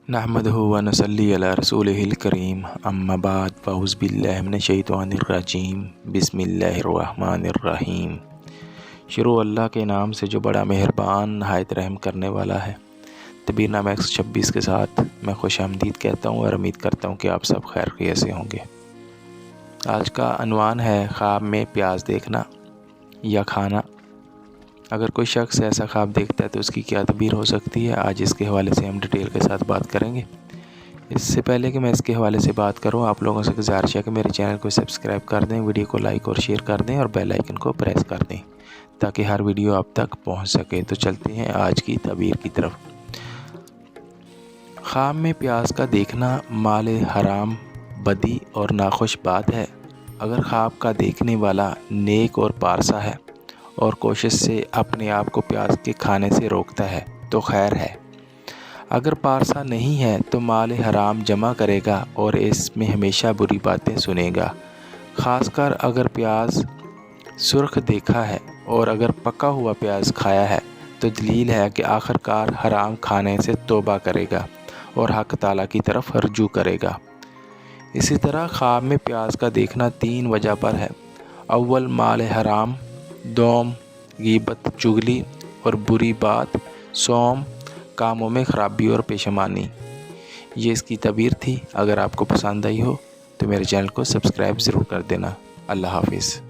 نحمدہ و نصلی علی رسولہ الکریم اما بعد فاعوذ باللہ من الشیطان الرجیم بسم اللہ الرحمن الرحیم۔ شروع اللہ کے نام سے جو بڑا مہربان نہایت رحم کرنے والا ہے۔ تدبیر نامہ 126 کے ساتھ میں خوش آمدید کہتا ہوں اور امید کرتا ہوں کہ آپ سب خیر خیریت سے ہوں گے۔ آج کا عنوان ہے خواب میں پیاز دیکھنا یا کھانا۔ اگر کوئی شخص ایسا خواب دیکھتا ہے تو اس کی کیا تعبیر ہو سکتی ہے، آج اس کے حوالے سے ہم ڈیٹیل کے ساتھ بات کریں گے۔ اس سے پہلے کہ میں اس کے حوالے سے بات کروں، آپ لوگوں سے گزارش ہے کہ میرے چینل کو سبسکرائب کر دیں، ویڈیو کو لائک اور شیئر کر دیں اور بیل آئیکن کو پریس کر دیں تاکہ ہر ویڈیو آپ تک پہنچ سکے۔ تو چلتے ہیں آج کی تعبیر کی طرف۔ خواب میں پیاز کا دیکھنا مال حرام، بدی اور ناخوش بات ہے۔ اگر خواب کا دیکھنے والا نیک اور پارسا ہے اور کوشش سے اپنے آپ کو پیاز کے کھانے سے روکتا ہے تو خیر ہے۔ اگر پارسا نہیں ہے تو مال حرام جمع کرے گا اور اس میں ہمیشہ بری باتیں سنے گا، خاص کر اگر پیاز سرخ دیکھا ہے اور اگر پکا ہوا پیاز کھایا ہے تو دلیل ہے کہ آخر کار حرام کھانے سے توبہ کرے گا اور حق تعالیٰ کی طرف رجوع کرے گا۔ اسی طرح خواب میں پیاز کا دیکھنا 3 وجہ پر ہے۔ اول مال حرام، دوم غیبت چغلی اور بری بات، سوم کاموں میں خرابی اور پیشمانی۔ یہ اس کی تعبیر تھی۔ اگر آپ کو پسند آئی ہو تو میرے چینل کو سبسکرائب ضرور کر دینا۔ اللہ حافظ۔